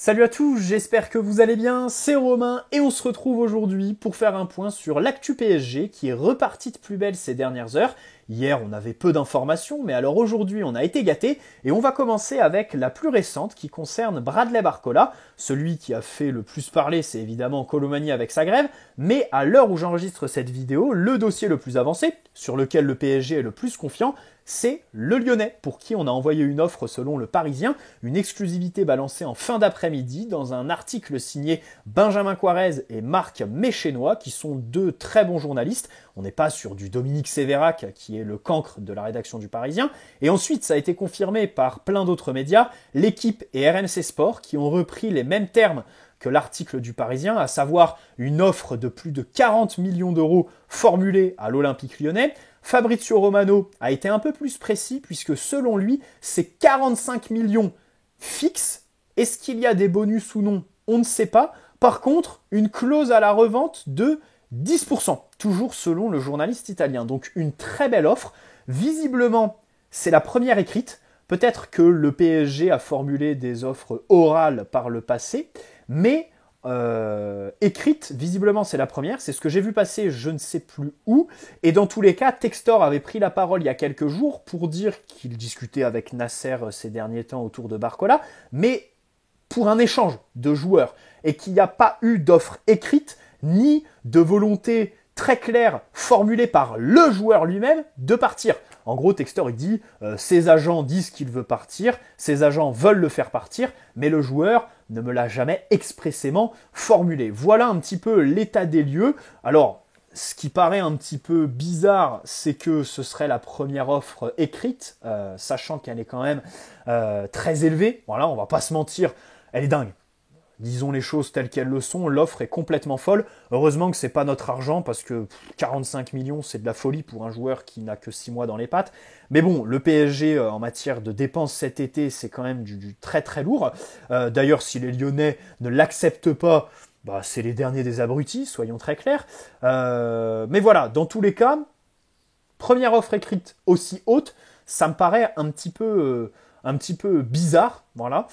Salut à tous, j'espère que vous allez bien, c'est Romain et on se retrouve aujourd'hui pour faire un point sur l'actu PSG qui est reparti de plus belle ces dernières heures. Hier on avait peu d'informations, mais alors aujourd'hui on a été gâtés et on va commencer avec la plus récente qui concerne Bradley Barcola. Celui qui a fait le plus parler c'est évidemment Colomani avec sa grève, mais à l'heure où j'enregistre cette vidéo, le dossier le plus avancé, sur lequel le PSG est le plus confiant, c'est le Lyonnais, pour qui on a envoyé une offre selon le Parisien, une exclusivité balancée en fin d'après-midi dans un article signé Benjamin Quarez et Marc Méchénois, qui sont deux très bons journalistes. On n'est pas sur du Dominique Sévérac, qui est le cancre de la rédaction du Parisien. Et ensuite, ça a été confirmé par plein d'autres médias, l'équipe et RMC Sport, qui ont repris les mêmes termes que l'article du Parisien, à savoir une offre de plus de 40 millions d'euros formulée à l'Olympique Lyonnais. Fabrizio Romano a été un peu plus précis puisque selon lui, c'est 45 millions fixes. Est-ce qu'il y a des bonus ou non? On ne sait pas. Par contre, une clause à la revente de 10%, toujours selon le journaliste italien. Donc une très belle offre. Visiblement, c'est la première écrite. Peut-être que le PSG a formulé des offres orales par le passé, mais écrite, visiblement c'est la première, c'est ce que j'ai vu passer je ne sais plus où, et dans tous les cas, Textor avait pris la parole il y a quelques jours pour dire qu'il discutait avec Nasser ces derniers temps autour de Barcola, mais pour un échange de joueurs, et qu'il n'y a pas eu d'offre écrite, ni de volonté très claire formulée par le joueur lui-même de partir. En gros, Textor il dit ses agents disent qu'il veut partir, ses agents veulent le faire partir, mais le joueur ne me l'a jamais expressément formulé. Voilà un petit peu l'état des lieux. Alors, ce qui paraît un petit peu bizarre, c'est que ce serait la première offre écrite, sachant qu'elle est quand même très élevée. Voilà, on va pas se mentir, elle est dingue. Disons les choses telles qu'elles le sont, l'offre est complètement folle. Heureusement que c'est pas notre argent parce que 45 millions c'est de la folie pour un joueur qui n'a que 6 mois dans les pattes. Mais bon, le PSG en matière de dépenses cet été c'est quand même du très très lourd. D'ailleurs si les Lyonnais ne l'acceptent pas, bah, c'est les derniers des abrutis, soyons très clairs. Mais voilà, dans tous les cas, première offre écrite aussi haute, ça me paraît un petit peu bizarre, voilà.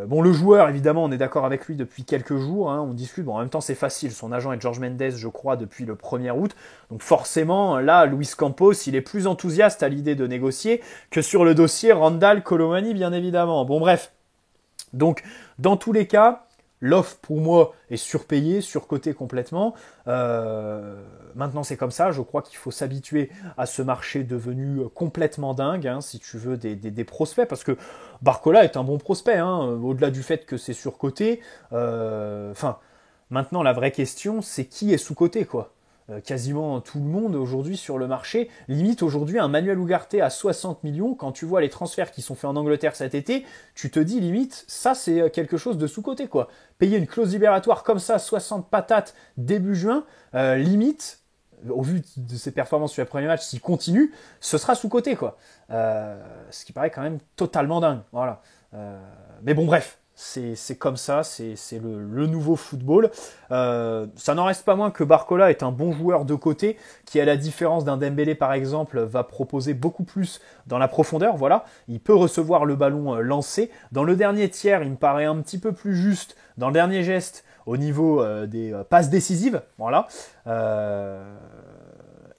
Bon, le joueur, évidemment, on est d'accord avec lui depuis quelques jours, hein, on discute. Bon, en même temps, c'est facile. Son agent est George Mendes, je crois, depuis le 1er août. Donc forcément, là, Luis Campos, il est plus enthousiaste à l'idée de négocier que sur le dossier Randall Colomani, bien évidemment. Bon, bref. Donc, dans tous les cas, l'offre, pour moi, est surpayée, surcotée complètement. Maintenant, c'est comme ça. Je crois qu'il faut s'habituer à ce marché devenu complètement dingue, hein, si tu veux, des prospects. Parce que Barcola est un bon prospect, hein, au-delà du fait que c'est surcoté. Maintenant, la vraie question, c'est qui est sous-coté, quoi. Quasiment tout le monde aujourd'hui sur le marché. Limite aujourd'hui un Manuel Ugarte à 60 millions, quand tu vois les transferts qui sont faits en Angleterre cet été, tu te dis limite, ça c'est quelque chose de sous-coté quoi. Payer une clause libératoire comme ça, 60 patates début juin, limite, au vu de ses performances sur les premiers matchs, s'il continue, ce sera sous-coté quoi. Ce qui paraît quand même totalement dingue. Voilà. Mais bon bref. C'est comme ça, c'est le nouveau football. Ça n'en reste pas moins que Barcola est un bon joueur de côté, qui à la différence d'un Dembélé par exemple, va proposer beaucoup plus dans la profondeur. Voilà, il peut recevoir le ballon lancé. Dans le dernier tiers, il me paraît un petit peu plus juste. Dans le dernier geste, au niveau des passes décisives. Voilà.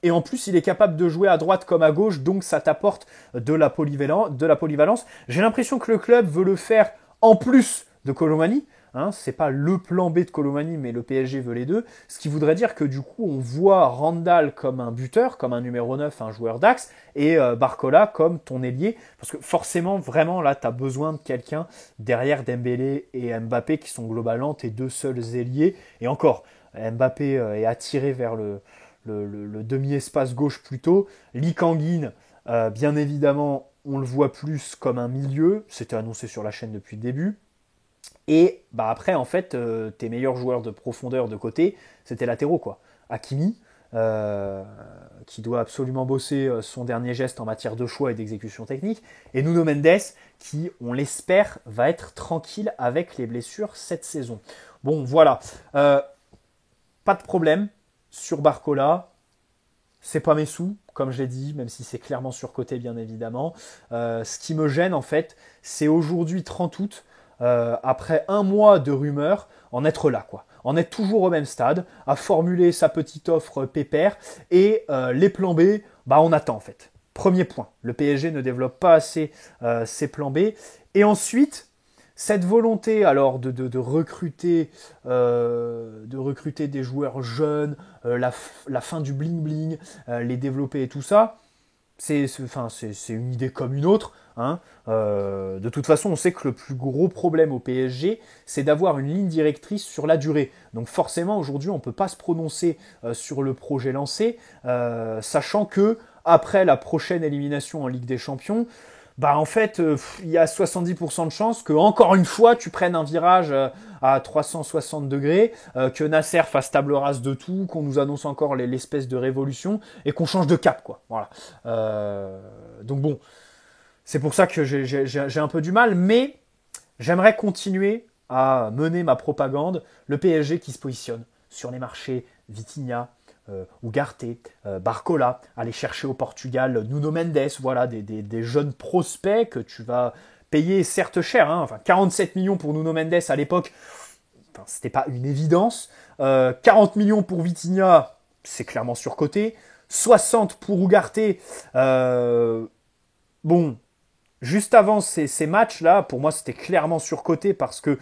Et en plus, il est capable de jouer à droite comme à gauche, donc ça t'apporte de la polyvalence. J'ai l'impression que le club veut le faire en plus de Colomani. Hein, c'est pas le plan B de Colomani, mais le PSG veut les deux. Ce qui voudrait dire que du coup, on voit Randall comme un buteur, comme un numéro 9, un joueur d'axe, et Barcola comme ton ailier. Parce que forcément, vraiment, là, tu as besoin de quelqu'un derrière Dembélé et Mbappé, qui sont globalement tes deux seuls ailiers. Et encore, Mbappé est attiré vers le demi-espace gauche plutôt. Lee Kang-in, bien évidemment, on le voit plus comme un milieu. C'était annoncé sur la chaîne depuis le début. Et bah après, en fait, tes meilleurs joueurs de profondeur de côté, c'était latéraux, quoi. Hakimi, qui doit absolument bosser son dernier geste en matière de choix et d'exécution technique. Et Nuno Mendes, qui, on l'espère, va être tranquille avec les blessures cette saison. Bon, voilà. Pas de problème sur Barcola. C'est pas mes sous, comme je l'ai dit, même si c'est clairement surcoté, bien évidemment. Ce qui me gêne, en fait, c'est aujourd'hui 30 août. après un mois de rumeurs, en être là, quoi. En être toujours au même stade, à formuler sa petite offre pépère, et les plans B, bah on attend en fait. Premier point, le PSG ne développe pas assez ses plans B. Et ensuite, cette volonté alors de recruter des joueurs jeunes, la fin du bling-bling, les développer et tout ça, c'est une idée comme une autre. Hein. De toute façon, on sait que le plus gros problème au PSG, c'est d'avoir une ligne directrice sur la durée. Donc forcément, aujourd'hui, on ne peut pas se prononcer sur le projet lancé, sachant que après la prochaine élimination en Ligue des Champions, bah en fait, il y a 70% de chances que, encore une fois, tu prennes un virage à 360 degrés, que Nasser fasse table rase de tout, qu'on nous annonce encore l'espèce de révolution, et qu'on change de cap, quoi. Voilà. Donc bon, c'est pour ça que j'ai un peu du mal, mais j'aimerais continuer à mener ma propagande. Le PSG qui se positionne sur les marchés Vitinha, Ugarte, Barcola, aller chercher au Portugal Nuno Mendes, voilà, des jeunes prospects que tu vas payer certes cher, hein, enfin 47 millions pour Nuno Mendes à l'époque, enfin, c'était pas une évidence. 40 millions pour Vitinha, c'est clairement surcoté. 60 pour Ugarte, bon, juste avant ces matchs-là, pour moi, c'était clairement surcoté parce que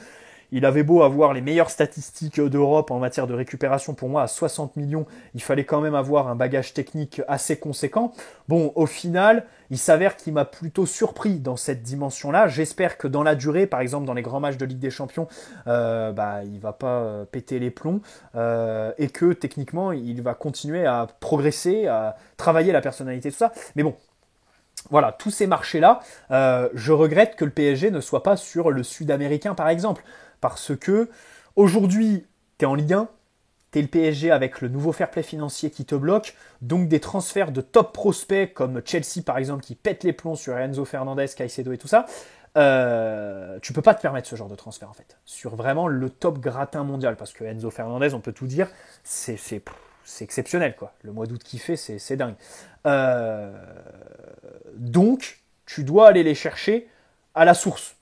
il avait beau avoir les meilleures statistiques d'Europe en matière de récupération, pour moi, à 60 millions, il fallait quand même avoir un bagage technique assez conséquent. Bon, au final, il s'avère qu'il m'a plutôt surpris dans cette dimension-là. J'espère que dans la durée, par exemple dans les grands matchs de Ligue des Champions, il va pas péter les plombs et que techniquement, il va continuer à progresser, à travailler la personnalité, tout ça. Mais bon, voilà, tous ces marchés-là, je regrette que le PSG ne soit pas sur le sud-américain, par exemple. Parce que aujourd'hui, tu es en Ligue 1, tu es le PSG avec le nouveau fair play financier qui te bloque, donc des transferts de top prospects comme Chelsea, par exemple, qui pète les plombs sur Enzo Fernandez, Caicedo et tout ça. Tu peux pas te permettre ce genre de transfert, en fait. Sur vraiment le top gratin mondial. Parce que Enzo Fernandez, on peut tout dire, c'est exceptionnel, quoi. Le mois d'août qu'il fait, c'est dingue. Donc, tu dois aller les chercher à la source.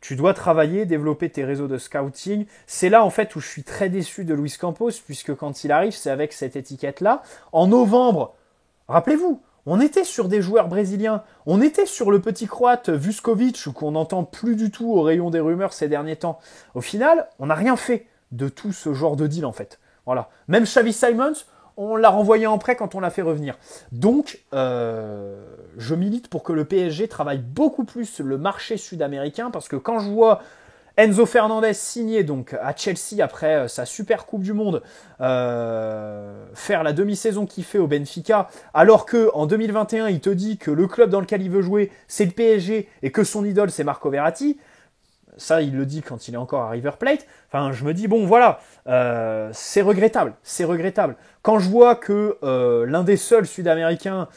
Tu dois travailler, développer tes réseaux de scouting. C'est là, en fait, où je suis très déçu de Luis Campos, puisque quand il arrive, c'est avec cette étiquette-là. En novembre, rappelez-vous, on était sur des joueurs brésiliens. On était sur le petit croate Vuskovic, qu'on n'entend plus du tout au rayon des rumeurs ces derniers temps. Au final, on n'a rien fait de tout ce genre de deal, en fait. Voilà. Même Xavi Simons, on l'a renvoyé en prêt quand on l'a fait revenir. Donc, je milite pour que le PSG travaille beaucoup plus le marché sud-américain, parce que quand je vois Enzo Fernandez signer donc à Chelsea après sa super Coupe du Monde, faire la demi-saison qu'il fait au Benfica, alors que en 2021 il te dit que le club dans lequel il veut jouer c'est le PSG et que son idole c'est Marco Verratti. Ça, il le dit quand il est encore à River Plate. Enfin, je me dis, bon, voilà, c'est regrettable, c'est regrettable. Quand je vois que l'un des seuls Sud-Américains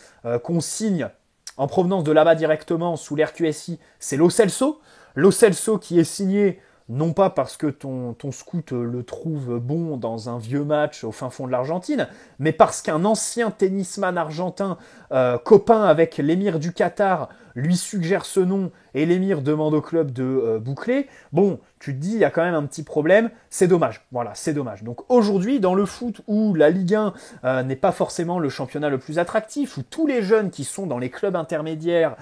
qu'on signe en provenance de là-bas directement sous l'RQSI, c'est Lo Celso. Lo Celso qui est signé non pas parce que ton scout le trouve bon dans un vieux match au fin fond de l'Argentine, mais parce qu'un ancien tennisman argentin, copain avec l'émir du Qatar, lui suggère ce nom et l'émir demande au club de boucler. Bon, tu te dis, il y a quand même un petit problème, c'est dommage. Voilà, c'est dommage. Donc aujourd'hui, dans le foot où la Ligue 1 n'est pas forcément le championnat le plus attractif, où tous les jeunes qui sont dans les clubs intermédiaires,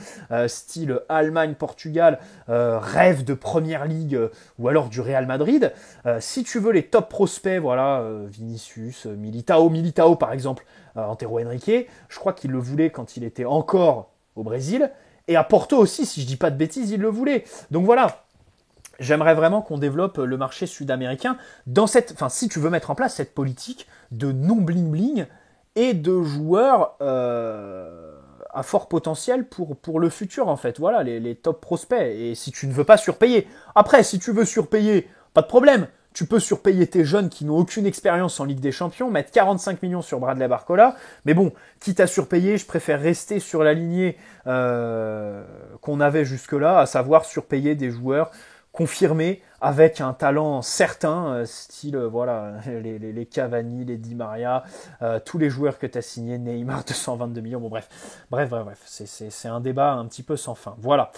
style Allemagne, Portugal, rêvent de Première Ligue ou alors du Real Madrid, si tu veux les top prospects, voilà, Vinicius, Militao par exemple, Antero Henrique, je crois qu'il le voulait quand il était encore au Brésil, et à Porto aussi, si je dis pas de bêtises, il le voulait. Donc voilà, j'aimerais vraiment qu'on développe le marché sud-américain dans cette, enfin, si tu veux mettre en place cette politique de non bling bling et de joueurs à fort potentiel pour le futur en fait. Voilà, les top prospects. Et si tu ne veux pas surpayer, après, si tu veux surpayer, pas de problème. Tu peux surpayer tes jeunes qui n'ont aucune expérience en Ligue des Champions, mettre 45 millions sur Bradley Barcola. Mais bon, quitte à surpayer, je préfère rester sur la lignée qu'on avait jusque-là, à savoir surpayer des joueurs confirmés avec un talent certain, style voilà les Cavani, les Di Maria, tous les joueurs que tu as signés, Neymar 222 millions. Bon bref, c'est un débat un petit peu sans fin. Voilà.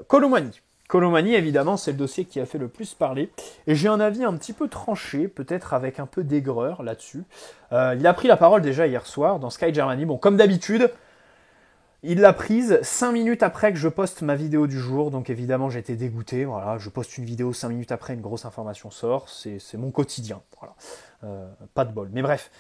Kolo Muani. Kolo Muani, évidemment, c'est le dossier qui a fait le plus parler. Et j'ai un avis un petit peu tranché, peut-être avec un peu d'aigreur là-dessus. Il a pris la parole déjà hier soir dans Sky Germany. Bon, comme d'habitude, il l'a prise 5 minutes après que je poste ma vidéo du jour. Donc évidemment, j'étais dégoûté. Voilà, je poste une vidéo 5 minutes après, une grosse information sort. C'est mon quotidien. Voilà. Pas de bol. Mais bref,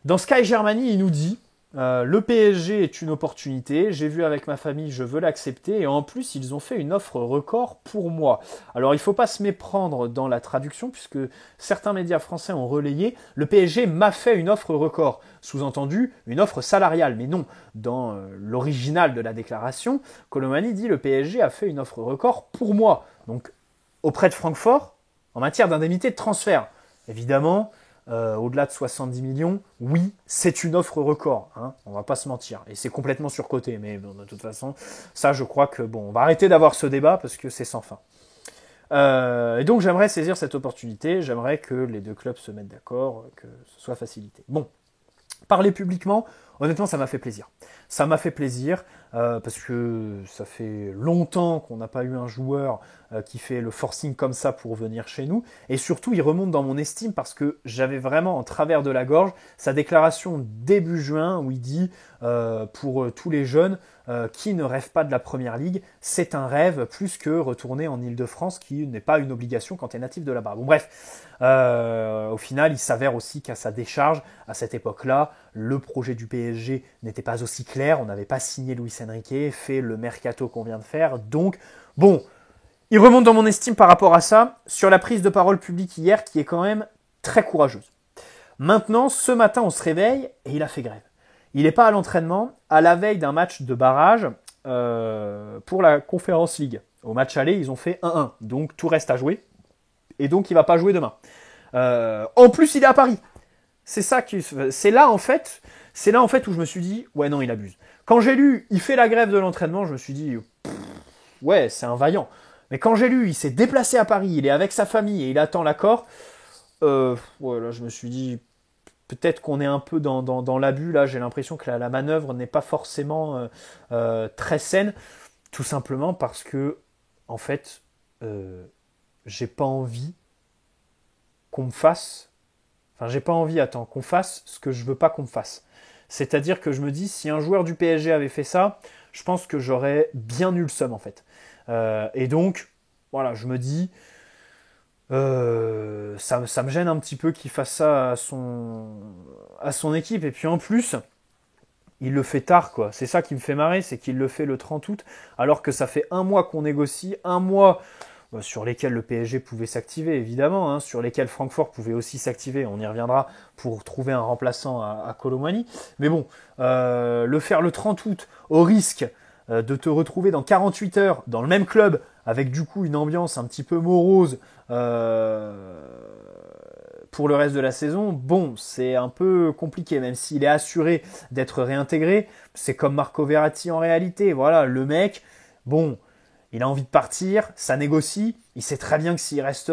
dans Sky Germany, il nous dit... le PSG est une opportunité, j'ai vu avec ma famille, je veux l'accepter, et en plus ils ont fait une offre record pour moi. Alors il ne faut pas se méprendre dans la traduction, puisque certains médias français ont relayé, le PSG m'a fait une offre record, sous-entendu une offre salariale, mais non, dans l'original de la déclaration, Kolo Muani dit le PSG a fait une offre record pour moi, donc auprès de Francfort, en matière d'indemnité de transfert. Évidemment, au-delà de 70 millions, oui, c'est une offre record, hein, on va pas se mentir. Et c'est complètement surcoté, mais bon, de toute façon, ça je crois que, bon, on va arrêter d'avoir ce débat parce que c'est sans fin. Et donc j'aimerais saisir cette opportunité, j'aimerais que les deux clubs se mettent d'accord, que ce soit facilité. Bon, parler publiquement, honnêtement, ça m'a fait plaisir. Ça m'a fait plaisir parce que ça fait longtemps qu'on n'a pas eu un joueur qui fait le forcing comme ça pour venir chez nous. Et surtout, il remonte dans mon estime parce que j'avais vraiment en travers de la gorge sa déclaration début juin où il dit pour tous les jeunes qui ne rêvent pas de la Première Ligue, c'est un rêve plus que retourner en Île-de-France qui n'est pas une obligation quand tu es natif de là-bas. Bon bref, au final, il s'avère aussi qu'à sa décharge, à cette époque-là, le projet du PSG n'était pas aussi clair, on n'avait pas signé Luis Enrique, fait le mercato qu'on vient de faire, donc bon, il remonte dans mon estime par rapport à ça, sur la prise de parole publique hier qui est quand même très courageuse. Maintenant, ce matin, on se réveille et il a fait grève. Il n'est pas à l'entraînement, à la veille d'un match de barrage pour la Conference League. Au match aller, ils ont fait 1-1, donc tout reste à jouer, et donc il ne va pas jouer demain. En plus, il est à Paris. C'est là en fait où je me suis dit, ouais non, il abuse. Quand j'ai lu, il fait la grève de l'entraînement, je me suis dit, ouais, c'est un vaillant. Mais quand j'ai lu, il s'est déplacé à Paris, il est avec sa famille et il attend l'accord, ouais, là, je me suis dit, peut-être qu'on est un peu dans l'abus. Là, j'ai l'impression que la manœuvre n'est pas forcément très saine, tout simplement parce que, en fait, j'ai pas envie qu'on me fasse. Enfin, j'ai pas envie, qu'on fasse ce que je veux pas qu'on me fasse. C'est-à-dire que je me dis, si un joueur du PSG avait fait ça, je pense que j'aurais bien eu le seum, en fait. Et donc, voilà, je me dis, ça me gêne un petit peu qu'il fasse ça à son équipe. Et puis en plus, il le fait tard, quoi. C'est ça qui me fait marrer, c'est qu'il le fait le 30 août, alors que ça fait un mois qu'on négocie, un mois sur lesquels le PSG pouvait s'activer, évidemment, hein, sur lesquels Francfort pouvait aussi s'activer, on y reviendra, pour trouver un remplaçant à Kolo Muani. Mais bon, le faire le 30 août, au risque de te retrouver dans 48 heures dans le même club, avec du coup une ambiance un petit peu morose pour le reste de la saison, bon, c'est un peu compliqué, même s'il est assuré d'être réintégré. C'est comme Marco Verratti en réalité. Voilà, le mec, bon, il a envie de partir, ça négocie, il sait très bien que s'il reste,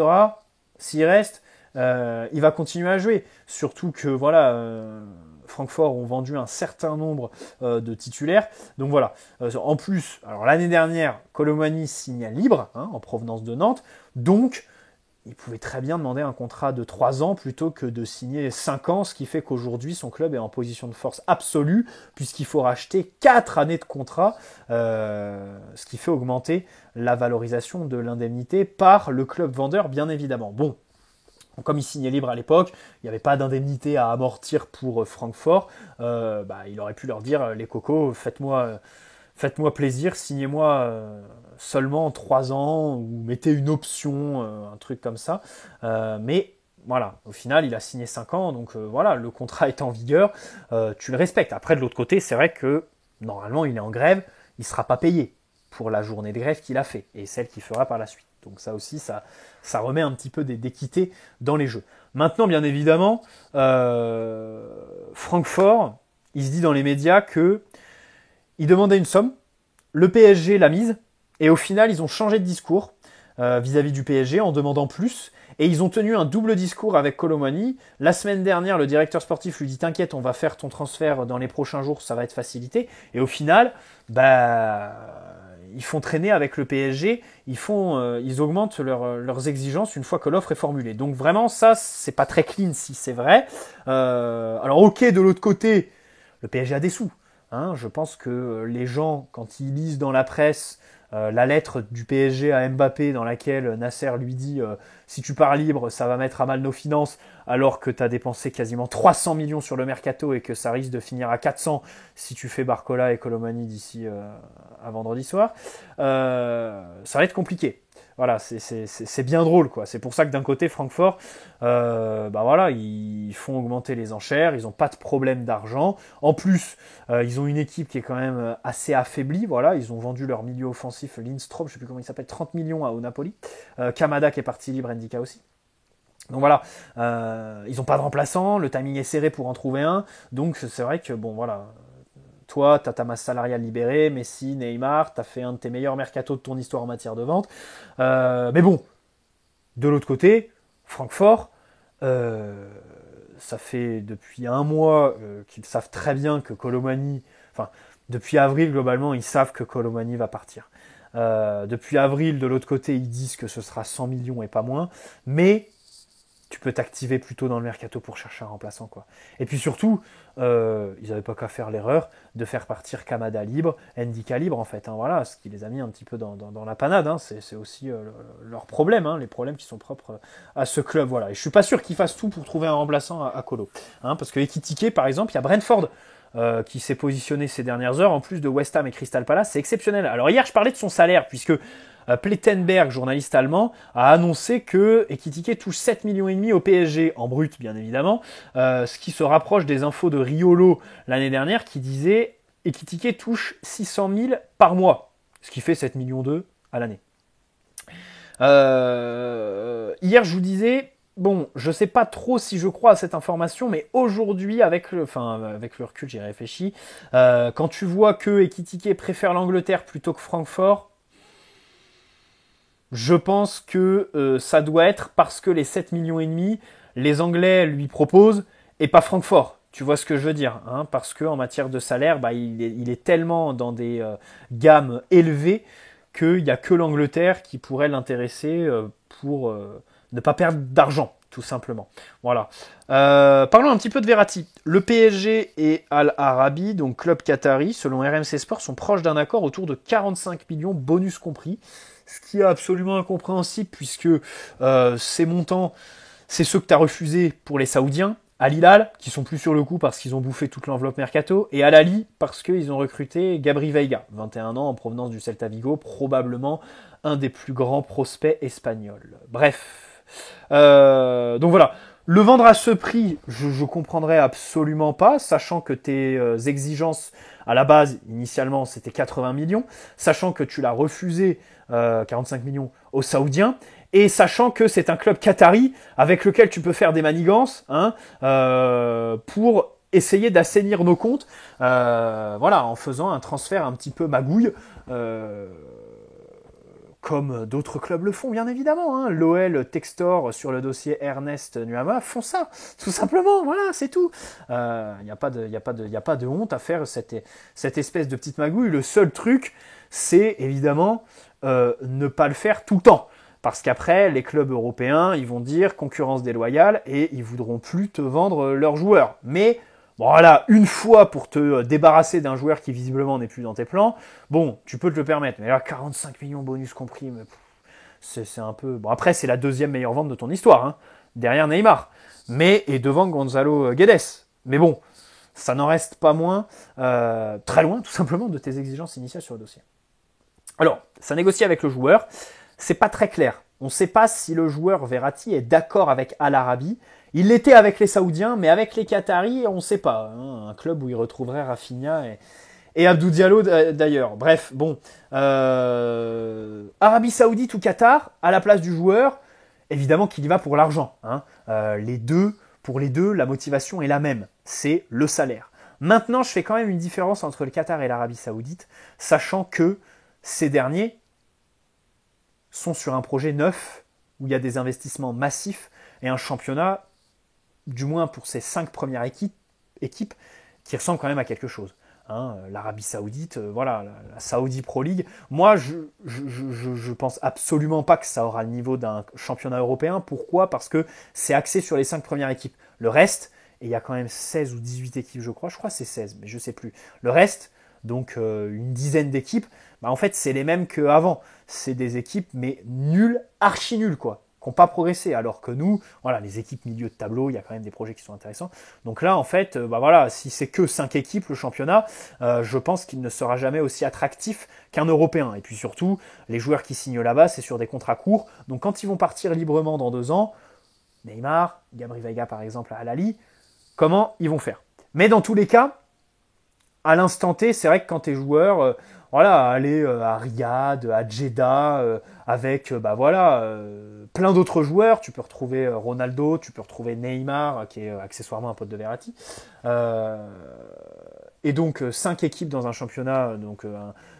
il va continuer à jouer. Surtout que, voilà, Francfort ont vendu un certain nombre de titulaires. Donc voilà. En plus, alors l'année dernière, Kolo Muani signe libre, hein, en provenance de Nantes. Donc, il pouvait très bien demander un contrat de 3 ans plutôt que de signer 5 ans, ce qui fait qu'aujourd'hui, son club est en position de force absolue, puisqu'il faut racheter 4 années de contrat, ce qui fait augmenter la valorisation de l'indemnité par le club vendeur, bien évidemment. Bon, comme il signait libre à l'époque, il n'y avait pas d'indemnité à amortir pour Francfort, il aurait pu leur dire, les cocos, faites-moi plaisir, signez-moi seulement 3 ans, ou mettez une option, un truc comme ça. Mais voilà, au final, il a signé 5 ans, donc voilà, le contrat est en vigueur, tu le respectes. Après, de l'autre côté, c'est vrai que normalement, il est en grève, il ne sera pas payé pour la journée de grève qu'il a fait, et celle qu'il fera par la suite. Donc ça aussi, ça remet un petit peu d'équité dans les jeux. Maintenant, bien évidemment, Francfort, il se dit dans les médias que il demandait une somme, le PSG l'a mise, et au final, ils ont changé de discours vis-à-vis du PSG en demandant plus, et ils ont tenu un double discours avec Kolo Muani. La semaine dernière, le directeur sportif lui dit « T'inquiète, on va faire ton transfert dans les prochains jours, ça va être facilité », et au final, ils font traîner avec le PSG, ils augmentent leurs exigences une fois que l'offre est formulée. Donc vraiment, ça, c'est pas très clean si c'est vrai. Alors ok, de l'autre côté, le PSG a des sous. Hein, je pense que les gens, quand ils lisent dans la presse la lettre du PSG à Mbappé dans laquelle Nasser lui dit si tu pars libre, ça va mettre à mal nos finances, alors que tu as dépensé quasiment 300 millions sur le mercato et que ça risque de finir à 400 si tu fais Barcola et Colomani d'ici à vendredi soir, ça va être compliqué. Voilà, c'est bien drôle, quoi. C'est pour ça que d'un côté, Francfort, voilà, ils font augmenter les enchères, ils n'ont pas de problème d'argent. En plus, ils ont une équipe qui est quand même assez affaiblie. Voilà, ils ont vendu leur milieu offensif, Lindstrom, je ne sais plus comment il s'appelle, 30 millions au Napoli. Kamada qui est parti libre, Ndika aussi. Donc voilà, ils n'ont pas de remplaçant, le timing est serré pour en trouver un. Donc c'est vrai que, bon, voilà. Toi, tu as ta masse salariale libérée, Messi, Neymar, tu as fait un de tes meilleurs mercatos de ton histoire en matière de vente. Mais bon, de l'autre côté, Francfort, ça fait depuis un mois qu'ils savent très bien que Colomani, enfin, depuis avril, globalement, ils savent que Colomani va partir. Depuis avril, de l'autre côté, ils disent que ce sera 100 millions et pas moins, mais tu peux t'activer plutôt dans le mercato pour chercher un remplaçant, quoi. Et puis surtout, ils n'avaient pas qu'à faire l'erreur de faire partir Kamada libre, Ndika libre, en fait. Hein, voilà, ce qui les a mis un petit peu dans la panade. Hein, c'est aussi leur problème, hein, les problèmes qui sont propres à ce club. Voilà. Et je suis pas sûr qu'ils fassent tout pour trouver un remplaçant à Colo. Hein, parce que Ekitike, par exemple, il y a Brentford qui s'est positionné ces dernières heures, en plus de West Ham et Crystal Palace, c'est exceptionnel. Alors hier, je parlais de son salaire, puisque Plettenberg, journaliste allemand, a annoncé que Ekitike touche 7,5 millions au PSG, en brut bien évidemment, ce qui se rapproche des infos de Riolo l'année dernière qui disait Ekitike touche 600 000 par mois, ce qui fait 7,2 millions à l'année. Hier je vous disais, bon, je sais pas trop si je crois à cette information, mais aujourd'hui, avec le recul, j'y réfléchis, quand tu vois que Ekitike préfère l'Angleterre plutôt que Francfort, je pense que ça doit être parce que les 7,5 millions, les Anglais lui proposent et pas Francfort. Tu vois ce que je veux dire, hein, parce qu'en matière de salaire, il est tellement dans des gammes élevées qu'il n'y a que l'Angleterre qui pourrait l'intéresser pour ne pas perdre d'argent, tout simplement. Voilà. Parlons un petit peu de Verratti. Le PSG et Al Arabi, donc club qatari, selon RMC Sport, sont proches d'un accord autour de 45 millions, bonus compris. Ce qui est absolument incompréhensible puisque ces montants, c'est ceux que tu as refusés pour les Saoudiens, Al Hilal, qui sont plus sur le coup parce qu'ils ont bouffé toute l'enveloppe mercato, et Al Ahly parce qu'ils ont recruté Gabri Veiga, 21 ans en provenance du Celta Vigo, probablement un des plus grands prospects espagnols. Bref. Donc voilà. Le vendre à ce prix, je comprendrais absolument pas, sachant que tes exigences à la base, initialement, c'était 80 millions, sachant que tu l'as refusé 45 millions aux Saoudiens, et sachant que c'est un club qatari avec lequel tu peux faire des manigances pour essayer d'assainir nos comptes, voilà, en faisant un transfert un petit peu magouille. Comme d'autres clubs le font, bien évidemment. Hein. L'OL, Textor, sur le dossier Ernest Nuama, font ça, tout simplement. Voilà, c'est tout. Il n'y a pas de honte à faire cette espèce de petite magouille. Le seul truc, c'est évidemment ne pas le faire tout le temps. Parce qu'après, les clubs européens, ils vont dire concurrence déloyale et ils voudront plus te vendre leurs joueurs. Mais voilà, une fois pour te débarrasser d'un joueur qui visiblement n'est plus dans tes plans, bon, tu peux te le permettre. Mais là, 45 millions bonus compris, c'est un peu... Bon, après, c'est la deuxième meilleure vente de ton histoire, hein, derrière Neymar. Et devant Gonzalo Guedes. Mais bon, ça n'en reste pas moins très loin, tout simplement, de tes exigences initiales sur le dossier. Alors, ça négocie avec le joueur. C'est pas très clair. On ne sait pas si le joueur Verratti est d'accord avec Al Arabi. Il l'était avec les Saoudiens, mais avec les Qataris, on ne sait pas. Hein, un club où il retrouverait Rafinha et Abdou Diallo d'ailleurs. Bref, bon. Arabie Saoudite ou Qatar, à la place du joueur, évidemment qu'il y va pour l'argent. Hein. Pour les deux, la motivation est la même. C'est le salaire. Maintenant, je fais quand même une différence entre le Qatar et l'Arabie Saoudite, sachant que ces derniers sont sur un projet neuf où il y a des investissements massifs et un championnat, du moins pour ces 5 premières équipes, qui ressemble quand même à quelque chose. Hein, l'Arabie Saoudite, voilà, la Saudi Pro League. Moi, je pense absolument pas que ça aura le niveau d'un championnat européen. Pourquoi ? Parce que c'est axé sur les 5 premières équipes. Le reste, et il y a quand même 16 ou 18 équipes, je crois que c'est 16, mais je sais plus. Le reste, donc une dizaine d'équipes, bah, en fait, c'est les mêmes qu'avant. C'est des équipes, mais nulles, archi nulles, quoi, qui n'ont pas progressé. Alors que nous, voilà, les équipes milieu de tableau, il y a quand même des projets qui sont intéressants. Donc là, en fait, bah voilà, si c'est que 5 équipes, le championnat, je pense qu'il ne sera jamais aussi attractif qu'un européen. Et puis surtout, les joueurs qui signent là-bas, c'est sur des contrats courts. Donc quand ils vont partir librement dans 2 ans, Neymar, Gabri Veiga par exemple à Al-Ahly, comment ils vont faire ? Mais dans tous les cas, à l'instant T, c'est vrai que quand tu es joueur, voilà, aller à Riyad, à Jeddah, avec bah voilà, plein d'autres joueurs, tu peux retrouver Ronaldo, tu peux retrouver Neymar, qui est accessoirement un pote de Verratti. Et donc 5 équipes dans un championnat, donc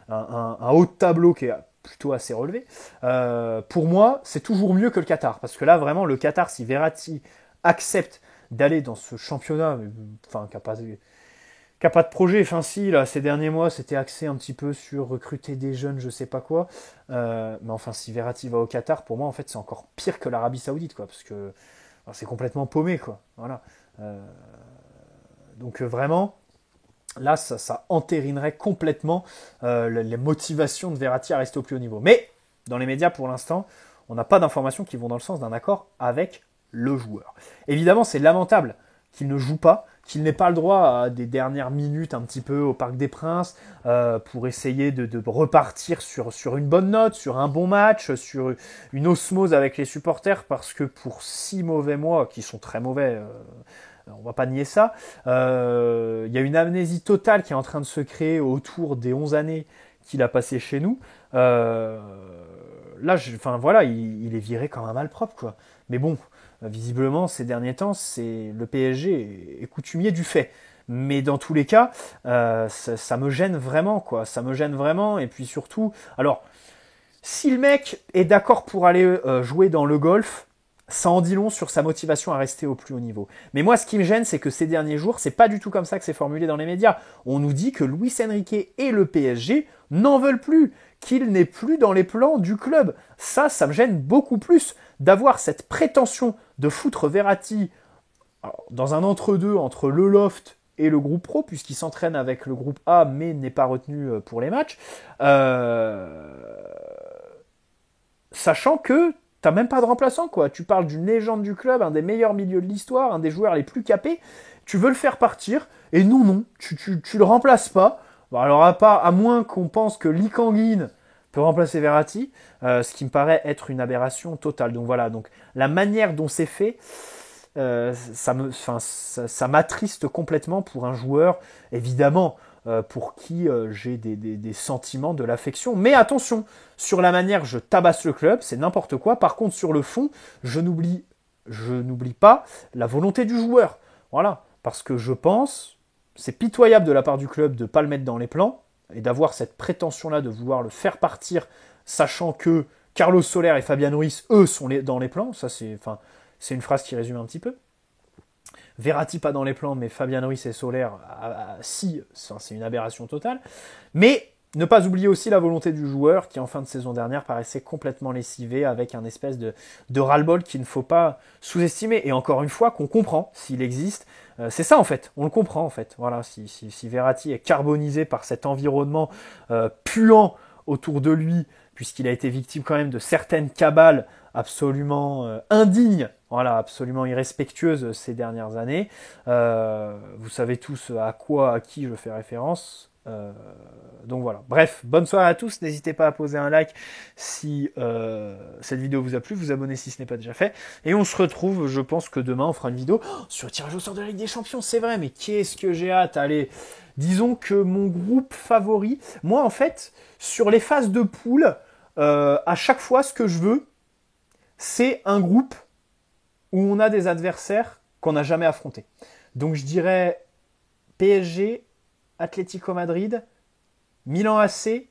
un haut de tableau qui est plutôt assez relevé. Pour moi, c'est toujours mieux que le Qatar, parce que là, vraiment, le Qatar, si Verratti accepte d'aller dans ce championnat, enfin, qui n'a pas de projet. Enfin, si, là, ces derniers mois, c'était axé un petit peu sur recruter des jeunes, je sais pas quoi. Mais enfin, si Verratti va au Qatar, pour moi, en fait, c'est encore pire que l'Arabie Saoudite, quoi, parce que enfin, c'est complètement paumé, quoi. Voilà. Donc, vraiment, là, ça entérinerait complètement les motivations de Verratti à rester au plus haut niveau. Mais, dans les médias, pour l'instant, on n'a pas d'informations qui vont dans le sens d'un accord avec le joueur. Évidemment, c'est lamentable qu'il ne joue pas, qu'il n'ait pas le droit à des dernières minutes un petit peu au Parc des Princes pour essayer de repartir sur une bonne note, sur un bon match, sur une osmose avec les supporters, parce que pour 6 mauvais mois, qui sont très mauvais, on va pas nier ça, il y a une amnésie totale qui est en train de se créer autour des 11 années qu'il a passé chez nous. Là, enfin voilà, il est viré comme un malpropre, quoi. Mais bon, visiblement, ces derniers temps, c'est le PSG est coutumier du fait. Mais dans tous les cas, ça me gêne vraiment, quoi. Ça me gêne vraiment. Et puis surtout, alors, si le mec est d'accord pour aller jouer dans le golf, ça en dit long sur sa motivation à rester au plus haut niveau. Mais moi, ce qui me gêne, c'est que ces derniers jours, c'est pas du tout comme ça que c'est formulé dans les médias. On nous dit que Luis Enrique et le PSG n'en veulent plus, qu'il n'est plus dans les plans du club. Ça me gêne beaucoup plus d'avoir cette prétention de foutre Verratti dans un entre-deux entre le Loft et le groupe pro, puisqu'il s'entraîne avec le groupe A, mais n'est pas retenu pour les matchs. Sachant que t'as même pas de remplaçant, quoi. Tu parles d'une légende du club, un des meilleurs milieux de l'histoire, un des joueurs les plus capés. Tu veux le faire partir, et non, tu le remplaces pas. Bon, alors à moins qu'on pense que Lee Kang-in peut remplacer Verratti, ce qui me paraît être une aberration totale. Donc voilà, donc la manière dont c'est fait, ça m'attriste complètement pour un joueur, évidemment, pour qui j'ai des sentiments, de l'affection. Mais attention, sur la manière, je tabasse le club, c'est n'importe quoi. Par contre, sur le fond, je n'oublie pas la volonté du joueur. Voilà, parce que je pense, c'est pitoyable de la part du club de ne pas le mettre dans les plans et d'avoir cette prétention-là de vouloir le faire partir, sachant que Carlos Soler et Fabian Ruiz, eux, sont dans les plans. Ça, c'est une phrase qui résume un petit peu. Verratti pas dans les plans, mais Fabian Ruiz et Soler, si, c'est une aberration totale. Mais ne pas oublier aussi la volonté du joueur qui, en fin de saison dernière, paraissait complètement lessivé avec un espèce de ras-le-bol qu'il ne faut pas sous-estimer. Et encore une fois, qu'on comprend s'il existe. C'est ça, en fait. On le comprend, en fait. Voilà, si Verratti est carbonisé par cet environnement puant autour de lui, puisqu'il a été victime quand même de certaines cabales absolument indignes, voilà, absolument irrespectueuses ces dernières années. Vous savez tous à qui je fais référence. Donc voilà. Bref, bonne soirée à tous. N'hésitez pas à poser un like si cette vidéo vous a plu, vous abonner si ce n'est pas déjà fait. Et on se retrouve, je pense que demain on fera une vidéo sur le tirage au sort de la Ligue des Champions. C'est vrai, mais qu'est-ce que j'ai hâte. Allez, disons que mon groupe favori, moi en fait, sur les phases de poule, à chaque fois ce que je veux, c'est un groupe où on a des adversaires qu'on n'a jamais affrontés. Donc je dirais PSG, Atlético Madrid, Milan AC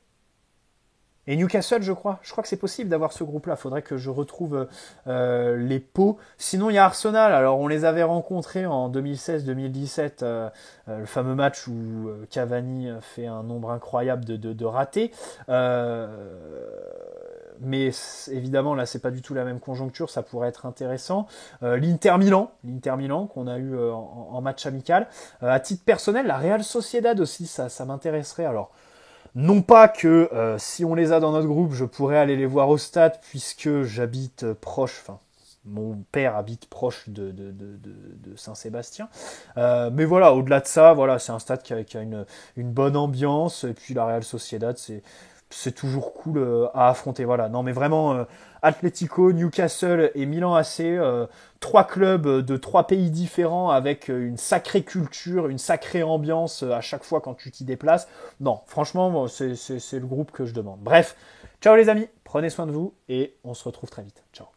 Et Newcastle, je crois. Je crois que c'est possible d'avoir ce groupe-là. Faudrait que je retrouve les pots. Sinon, il y a Arsenal. Alors, on les avait rencontrés en 2016-2017. Le fameux match où Cavani fait un nombre incroyable de ratés. Mais évidemment, là, c'est pas du tout la même conjoncture. Ça pourrait être intéressant. L'Inter Milan qu'on a eu en match amical. À titre personnel, la Real Sociedad aussi, ça m'intéresserait. Alors, non pas que si on les a dans notre groupe, je pourrais aller les voir au stade puisque j'habite proche, enfin mon père habite proche de Saint-Sébastien. Mais voilà, au-delà de ça, voilà, c'est un stade qui a une bonne ambiance. Et puis la Real Sociedad, c'est toujours cool à affronter. Voilà. Non, mais vraiment, Atlético, Newcastle et Milan AC, trois clubs de trois pays différents avec une sacrée culture, une sacrée ambiance à chaque fois quand tu t'y déplaces. Non, franchement, moi, c'est le groupe que je demande. Bref, ciao les amis, prenez soin de vous et on se retrouve très vite. Ciao.